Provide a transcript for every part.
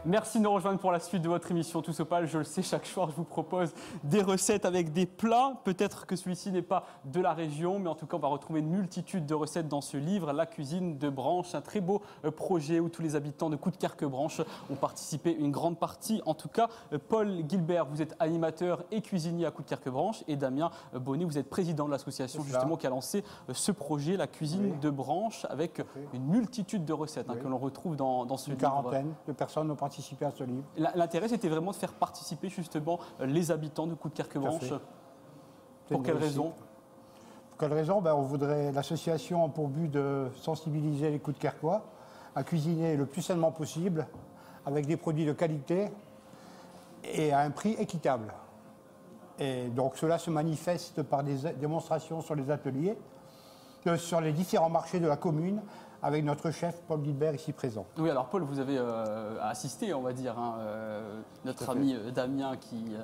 Merci de nous rejoindre pour la suite de votre émission Tous au Pal. Je le sais, chaque soir, je vous propose des recettes avec des plats. Peut-être que celui-ci n'est pas de la région, mais en tout cas, on va retrouver une multitude de recettes dans ce livre, La cuisine de Branche. Un très beau projet où tous les habitants de Coudekerque-Branche ont participé, une grande partie. En tout cas, Paul Gilbert, vous êtes animateur et cuisinier à Coudekerque-Branche. Et Damien Bonnet, vous êtes président de l'association justement qui a lancé ce projet, La cuisine de Branche, avec une multitude de recettes que l'on retrouve dans ce livre. Une quarantaine de personnes ont participé à ce livre. L'intérêt, c'était vraiment de faire participer justement les habitants de Coudekerque-Branche. Pour quelle raison? Pour quelle raison? L'association a pour but de sensibiliser les Coudekerquois à cuisiner le plus sainement possible, avec des produits de qualité et à un prix équitable. Et donc cela se manifeste par des démonstrations sur les ateliers, sur les différents marchés de la commune, avec notre chef Paul Gilbert ici présent. Oui, alors Paul, vous avez assisté, on va dire, notre ami Damien qui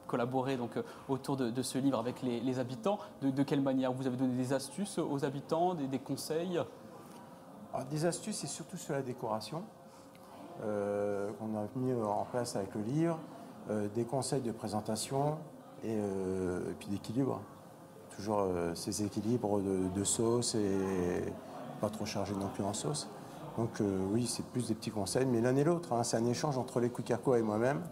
collaborait donc, autour de ce livre avec les habitants. De quelle manière? Vous avez donné des astuces aux habitants, des conseils? Alors, des astuces et surtout sur la décoration qu'on a mis en place avec le livre, des conseils de présentation et puis d'équilibre. Toujours ces équilibres de sauce et pas trop chargé non plus en sauce. Donc oui, c'est plus des petits conseils, mais l'un et l'autre. C'est un échange entre les Coudekerquois et moi-même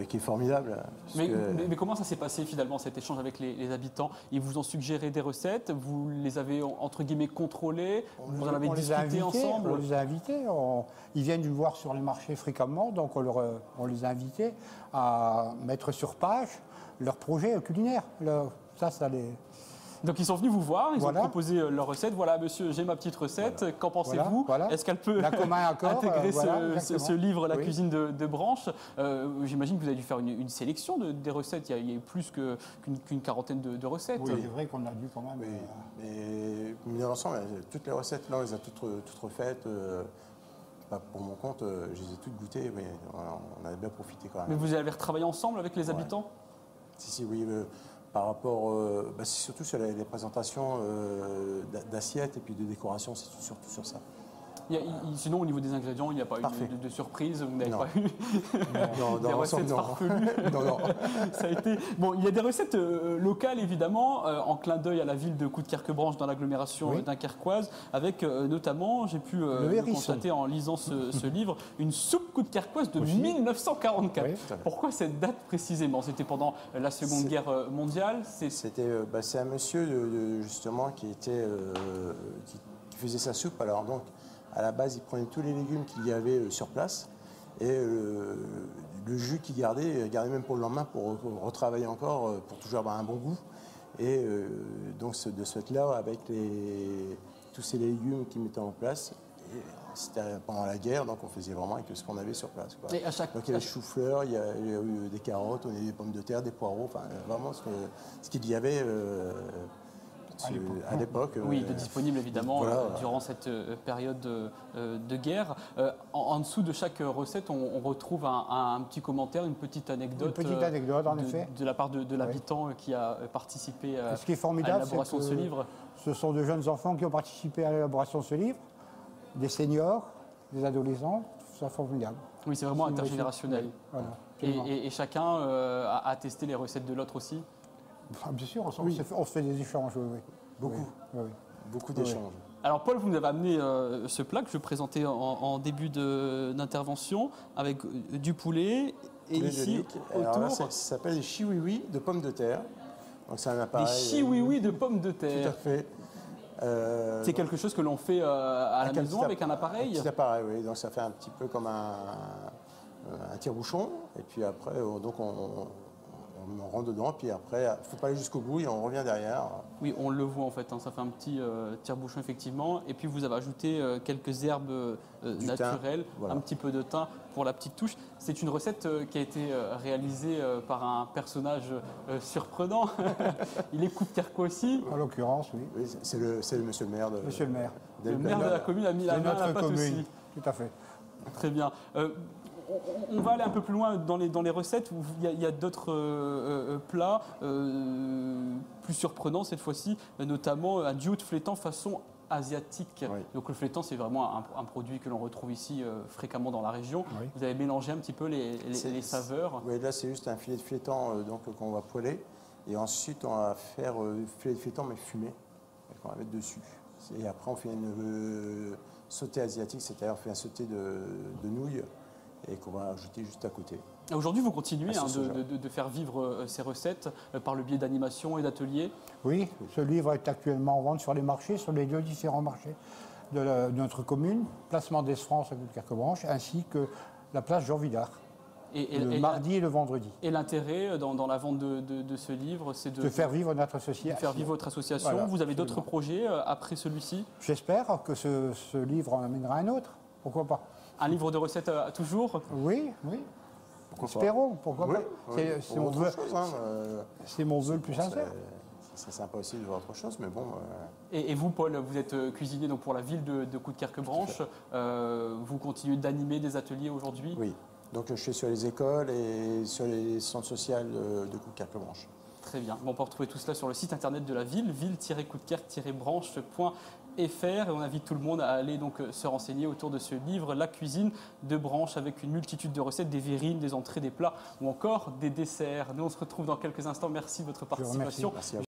qui est formidable. Mais comment ça s'est passé finalement cet échange avec les habitants? Ils vous ont suggéré des recettes, vous les avez entre guillemets contrôlées, vous en avez discuté ensemble? On les a invités, ils viennent nous voir sur les marchés fréquemment, donc on les a invités à mettre sur page leur projet culinaire. Donc ils sont venus vous voir, ils ont proposé leur recette. Voilà monsieur, j'ai ma petite recette, qu'en pensez-vous? Est-ce qu'elle peut intégrer ce livre, La cuisine de Branche? J'imagine que vous avez dû faire une sélection des recettes, il y a eu plus qu'une quarantaine de recettes. Oui, c'est vrai qu'on a dû quand même... Mais dans l'ensemble, toutes les recettes, là, on les a toutes refaites. Pour mon compte, je les ai toutes goûtées, mais on a bien profité quand même. Mais vous avez retravaillé ensemble avec les habitants? Si, oui. Par rapport, c'est surtout sur les présentations d'assiettes et puis de décoration, c'est surtout sur ça. Sinon, au niveau des ingrédients, il n'y a pas eu de surprise, vous n'avez pas eu des recettes farfelues. Non. Ça a été... Bon, il y a des recettes locales, évidemment, en clin d'œil à la ville de Coudekerque-Branche dans l'agglomération dunkerquoise, avec notamment, j'ai pu le constater en lisant ce livre, une soupe coudekerquoise de 1944. Oui, pourquoi cette date précisément? C'était pendant la Seconde Guerre mondiale? C'est un monsieur, justement, qui faisait sa soupe. Alors, donc, à la base, il prenait tous les légumes qu'il y avait sur place et le jus qu'il gardait, il gardait même pour le lendemain pour retravailler encore, pour toujours avoir un bon goût. Et donc de ce fait-là, avec tous ces légumes qu'il mettait en place, c'était pendant la guerre, donc on faisait vraiment avec ce qu'on avait sur place. Donc il y avait chou-fleur, il y a eu des carottes, on avait des pommes de terre, des poireaux, enfin vraiment ce qu'il y avait à l'époque. Oui, de disponible évidemment durant cette période de guerre. En dessous de chaque recette, on retrouve un petit commentaire, une petite anecdote, en effet, de la part de l'habitant qui a participé à l'élaboration de ce livre. Ce sont de jeunes enfants qui ont participé à l'élaboration de ce livre, des seniors, des adolescents, c'est formidable. Oui, c'est vraiment intergénérationnel. Voilà, et chacun a testé les recettes de l'autre aussi? Bien sûr, on fait des échanges, oui. Beaucoup. Oui. Beaucoup d'échanges. Alors Paul, vous nous avez amené ce plat que je présentais en début d'intervention avec du poulet et ici autour... Là, ça s'appelle des chiouiouis de pommes de terre. Donc c'est un appareil... Des chiouiouis de pommes de terre. Tout à fait. C'est quelque chose que l'on fait à la maison avec un appareil? Un petit appareil, oui. Donc ça fait un petit peu comme un tire-bouchon. Et puis après, donc on rentre dedans, puis après, il ne faut pas aller jusqu'au bout et on revient derrière. Oui, on le voit en fait, ça fait un petit tire-bouchon effectivement. Et puis vous avez ajouté quelques herbes naturelles, un petit peu de thym pour la petite touche. C'est une recette qui a été réalisée par un personnage surprenant. Il est Coudekerquois aussi. En l'occurrence, oui. C'est le monsieur le maire. Monsieur le maire. Le maire de la commune a mis la main à la pâte aussi. Tout à fait. Très bien. On va aller un peu plus loin dans les recettes. Il y a d'autres plats plus surprenants cette fois-ci, notamment un duo de flétan façon asiatique. Oui. Donc le flétan, c'est vraiment un produit que l'on retrouve ici fréquemment dans la région. Oui. Vous avez mélangé un petit peu les saveurs. Oui, là c'est juste un filet de flétan donc qu'on va poêler. Et ensuite on va faire filet de flétan mais fumé, qu'on va mettre dessus. Et après on fait une sauté asiatique, c'est-à-dire on fait un sauté de nouilles et qu'on va ajouter juste à côté. Aujourd'hui, vous continuez Ah, c'est de faire vivre ces recettes par le biais d'animations et d'ateliers. Oui, ce livre est actuellement en vente sur les marchés, sur les 2 différents marchés de notre commune, placement d'Es-France à Coudekerque-Branche, ainsi que la place Jean Vidard, le mardi et le vendredi. Et l'intérêt dans la vente de ce livre, c'est De faire vivre notre association. de faire vivre votre association. Voilà, Vous avez absolument. d'autres projets après celui-ci? J'espère que ce livre en amènera un autre. Pourquoi pas? Un livre de recettes toujours? Oui, oui. Pourquoi Espérons, pourquoi Oui, pas. oui. C'est Pour mon autre vœu, chose, hein, c'est mon vœu le plus sincère. Ce serait sympa aussi de voir autre chose, mais bon. Et vous, Paul, vous êtes cuisinier donc, pour la ville de Coudekerque-Branche. Vous continuez d'animer des ateliers aujourd'hui? Oui. Donc je suis sur les écoles et sur les centres sociaux de Coudekerque-Branche. Très bien. Bon, on peut retrouver tout cela sur le site internet de la ville, ville-coudekerque-branche.fr. Et on invite tout le monde à aller donc se renseigner autour de ce livre, La cuisine de Branche, avec une multitude de recettes, des verrines, des entrées, des plats ou encore des desserts. Nous, on se retrouve dans quelques instants. Merci de votre participation. Merci à vous.